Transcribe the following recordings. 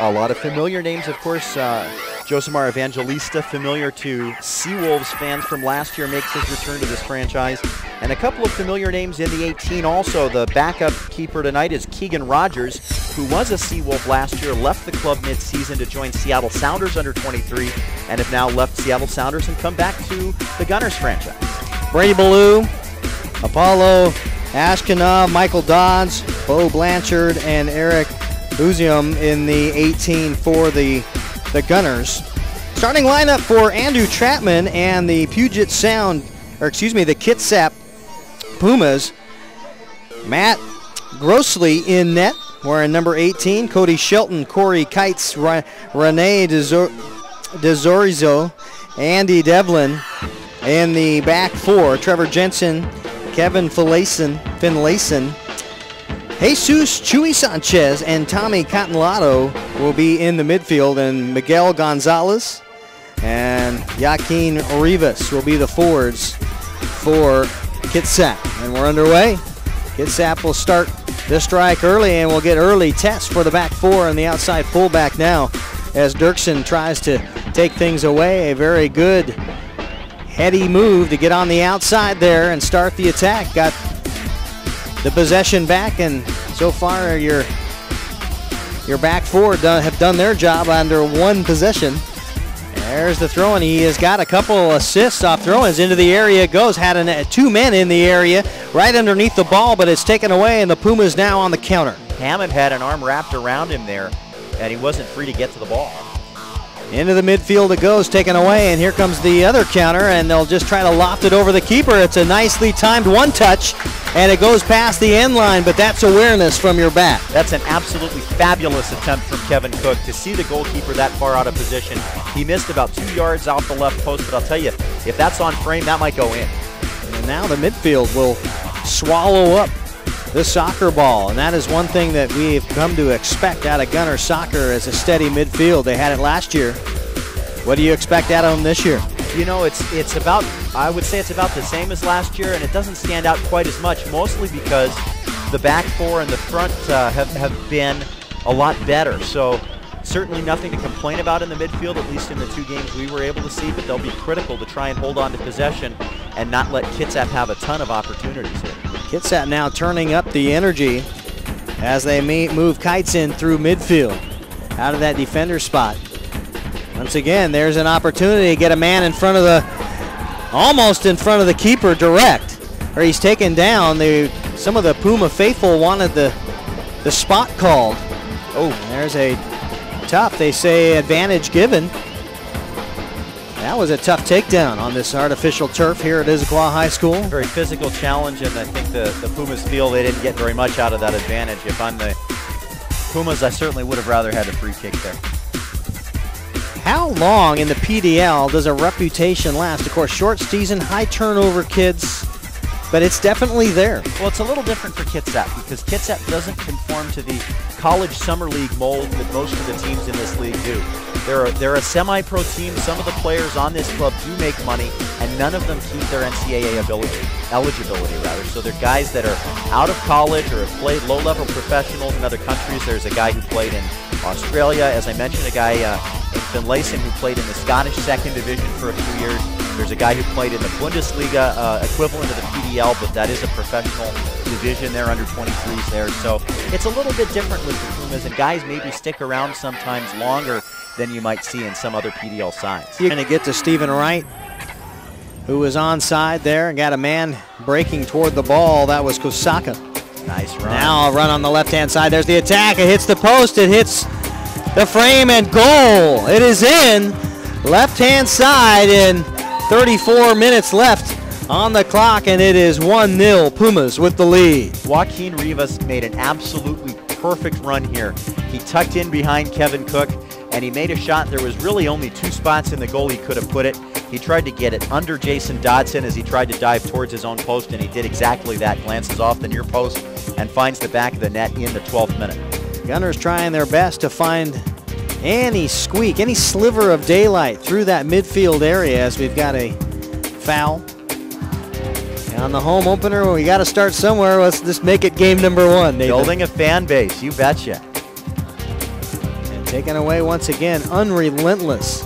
A lot of familiar names, of course. Josemar Evangelista, familiar to Seawolves fans from last year, makes his return to this franchise. And a couple of familiar names in the 18 also. The backup keeper tonight is Keegan Rogers, who was a Seawolf last year, left the club mid-season to join Seattle Sounders under 23, and have now left Seattle Sounders and come back to the Gunners franchise. Brady Ballou, Apollo Ashkenov, Michael Dodds, Bo Blanchard, and Eric Uzium in the 18 for the Gunners. Starting lineup for Andrew Trapman and the Puget Sound, or excuse me, the Kitsap Pumas. Matt Grossley in net, wearing number 18. Cody Shelton, Corey Kites, Rene DeZorizo, Andy Devlin in the back four. Trevor Jensen, Kevin Finlayson, Jesus Chuy Sanchez, and Tommy Cottonlato will be in the midfield, and Miguel Gonzalez and Joaquin Rivas will be the forwards for Kitsap. And we're underway. Kitsap will start the strike early, and we'll get early tests for the back four and the outside fullback now as Dirksen tries to take things away. A very good heady move to get on the outside there and start the attack. Got the possession back, and so far your back four have done their job under one possession. There's the throw, and he has got a couple assists off throw-ins. Into the area it goes. Had two men in the area right underneath the ball, but it's taken away, and the Pumas now on the counter. Hammond had an arm wrapped around him there, and he wasn't free to get to the ball. Into the midfield it goes, taken away, and here comes the other counter, and they'll just try to loft it over the keeper. It's a nicely timed one touch, and it goes past the end line, but that's awareness from your back. That's an absolutely fabulous attempt from Kevin Cook to see the goalkeeper that far out of position. He missed about 2 yards off the left post, but I'll tell you, if that's on frame, that might go in. And now the midfield will swallow up the soccer ball, and that is one thing that we've come to expect out of Gunner soccer, as a steady midfield. They had it last year. What do you expect out of them this year? You know, it's about, I would say it's about the same as last year, and it doesn't stand out quite as much, mostly because the back four and the front have been a lot better. So certainly nothing to complain about in the midfield, at least in the 2 games we were able to see, but they'll be critical to try and hold on to possession and not let Kitsap have a ton of opportunities here. Kitsap now turning up the energy as they move Kites in through midfield, out of that defender spot. Once again, there's an opportunity to get a man in front of almost in front of the keeper direct, or he's taken down. Some of the Puma faithful wanted the spot called. Oh, there's a tough, they say, advantage given. That was a tough takedown on this artificial turf here at Issaquah High School. Very physical challenge, and I think the Pumas feel they didn't get very much out of that advantage. If I'm the Pumas, I certainly would have rather had a free kick there. How long in the PDL does a reputation last? Of course, short season, high turnover kids, but it's definitely there. Well, it's a little different for Kitsap because Kitsap doesn't conform to the college summer league mold that most of the teams in this league do. They're a semi-pro team. Some of the players on this club do make money, and none of them keep their NCAA eligibility. So they're guys that are out of college or have played low-level professionals in other countries. There's a guy who played in Australia, as I mentioned, a guy in Finlayson who played in the Scottish second division for a few years. There's a guy who played in the Bundesliga, equivalent of the PDL, but that is a professional division. They're under 23s there. So it's a little bit different with the Pumas, and guys maybe stick around sometimes longer than you might see in some other PDL sides. You're going to get to Stephen Wright, who was onside there and got a man breaking toward the ball. That was Kosaka. Nice run. Now a run on the left-hand side. There's the attack. It hits the post. It hits the frame and goal. It is in. Left-hand side, and 34 minutes left on the clock, and it is 1-0 Pumas with the lead. Joaquin Rivas made an absolutely perfect run here. He tucked in behind Kevin Cook, and he made a shot. There was really only 2 spots in the goal he could have put it. He tried to get it under Jason Dodson as he tried to dive towards his own post, and he did exactly that. Glances off the near post and finds the back of the net in the 12th minute. Gunners trying their best to find any squeak, any sliver of daylight through that midfield area, as we've got a foul. And on the home opener, we got to start somewhere. Let's just make it game number 1, Nathan. Building a fan base, you betcha. taken away once again, unrelentless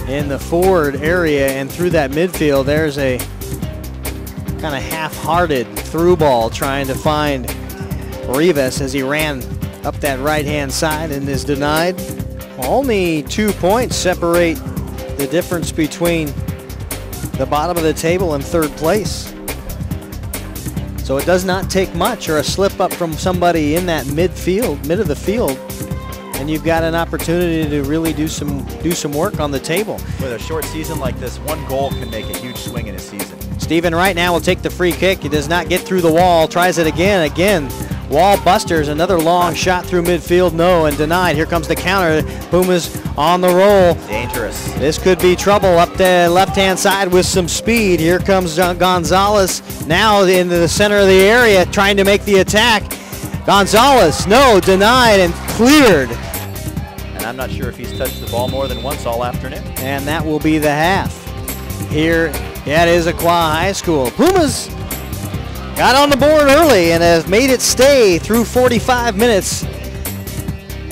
in the forward area and through that midfield. There's a kind of half-hearted through ball trying to find Rivas as he ran up that right-hand side and is denied. Only 2 points separate the difference between the bottom of the table and third place. So it does not take much or a slip up from somebody in that mid of the field, and you've got an opportunity to really do some work on the table. With a short season like this, one goal can make a huge swing in a season. Stephen Wright now will take the free kick. He does not get through the wall, tries it again. Wall busters, another long shot through midfield, no, and denied. Here comes the counter. Pumas on the roll. Dangerous. This could be trouble up the left-hand side with some speed. Here comes Gonzalez now into the center of the area trying to make the attack. Gonzalez, no, denied and cleared. And I'm not sure if he's touched the ball more than once all afternoon. And that will be the half. Here at Issaquah High School. Pumas got on the board early and have made it stay through 45 minutes.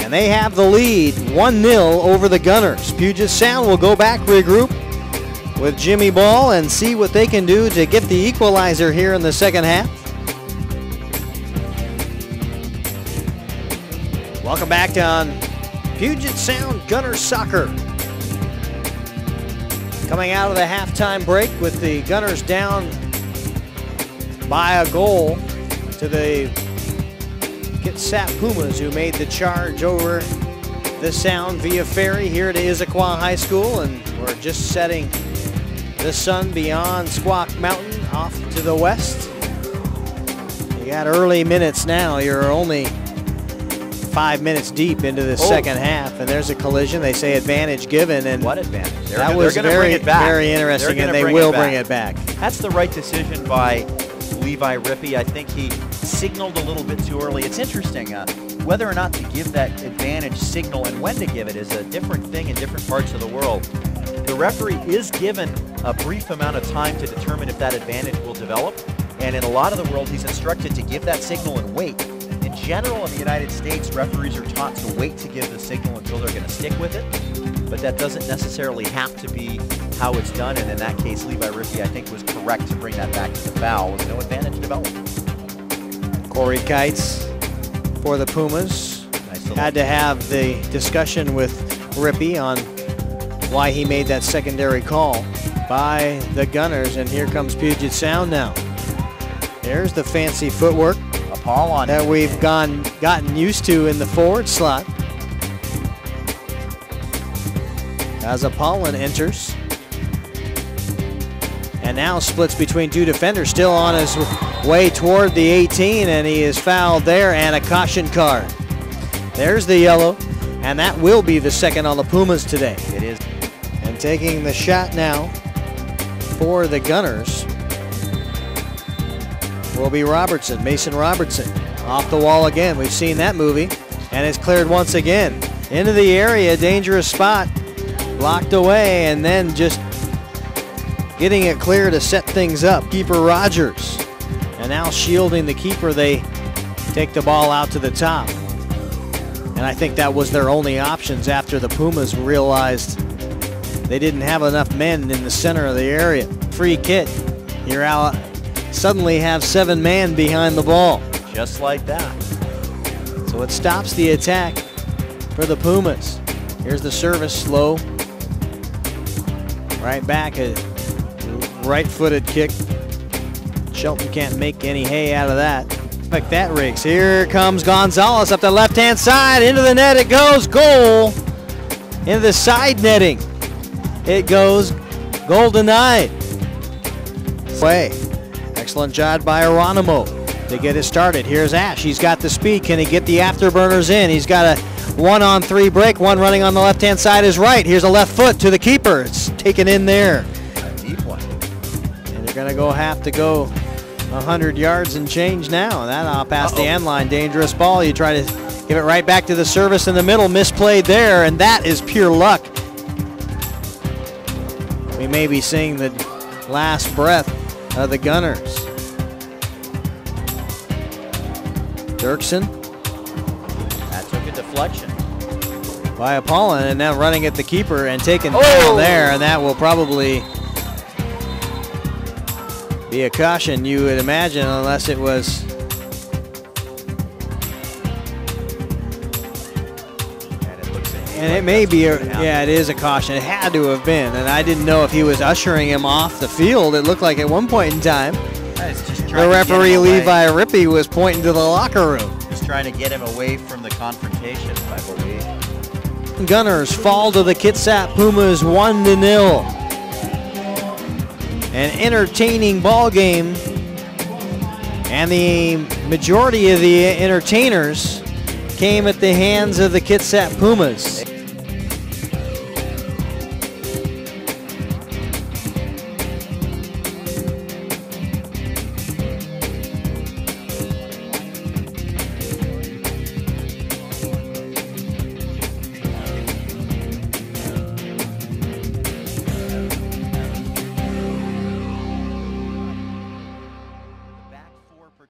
And they have the lead 1-0 over the Gunners. Puget Sound will go back, regroup with Jimmy Ball and see what they can do to get the equalizer here in the second half. Welcome back on Puget Sound Gunners Soccer. Coming out of the halftime break with the Gunners down by a goal to the Kitsap Pumas, who made the charge over the Sound via ferry here to Issaquah High School, and we're just setting the sun beyond Squawk Mountain off to the west. You got early minutes now. You're only 5 minutes deep into the second half, and there's a collision. They say advantage given, and what advantage? That was very interesting, and they will bring it back. That's the right decision by Levi Rippey. I think he signaled a little bit too early. It's interesting, whether or not to give that advantage signal and when to give it is a different thing in different parts of the world. The referee is given a brief amount of time to determine if that advantage will develop, and in a lot of the world he's instructed to give that signal and wait. In general, in the United States, referees are taught to wait to give the signal until they're going to stick with it, but that doesn't necessarily have to be how it's done, and in that case, Levi Rippey, I think, was correct to bring that back to the foul with no advantage developed. Corey Kites for the Pumas. Had to have the discussion with Rippey on why he made that secondary call by the Gunners, and here comes Puget Sound now. There's the fancy footwork that we've gotten used to in the forward slot. As Apollon enters. And now splits between two defenders, still on his way toward the 18, and he is fouled there, and a caution card. There's the yellow, and that will be the second on the Pumas today. It is. And taking the shot now for the Gunners will be Robertson, Mason Robertson. Off the wall again. We've seen that movie, and it's cleared once again. Into the area, dangerous spot. Blocked away, and then just getting it clear to set things up. Keeper Rogers. And now shielding the keeper, they take the ball out to the top. And I think that was their only options after the Pumas realized they didn't have enough men in the center of the area. Free kick. You're out. Suddenly have 7 men behind the ball. Just like that. So it stops the attack for the Pumas. Here's the service, slow. Right back, a right-footed kick. Shelton can't make any hay out of that. Like that, Riggs. Here comes Gonzalez up the left-hand side. Into the net it goes. Goal. Into the side netting. It goes. Goal denied. Way. Excellent job by Aronimo to get it started. Here's Ash. He's got the speed. Can he get the afterburners in? He's got a 1-on-3 break. One running on the left-hand side is right. Here's a left foot to the keeper. It's taken in there. A deep one. And they're going to have to go 100 yards and change now. That past the end line. Dangerous ball. You try to give it right back to the service in the middle. Misplayed there, and that is pure luck. We may be seeing the last breath of the Gunners. Dirksen. That took a deflection. by Apollon, and now running at the keeper and taken down there, and that will probably be a caution, you would imagine, unless it was. And it may be, yeah, it is a caution. It had to have been, and I didn't know if he was ushering him off the field. It looked like at one point in time, the referee Levi Rippey was pointing to the locker room. Just trying to get him away from the confrontation, I believe. Gunners fall to the Kitsap Pumas 1-0. An entertaining ball game, and the majority of the entertainers came at the hands of the Kitsap Pumas.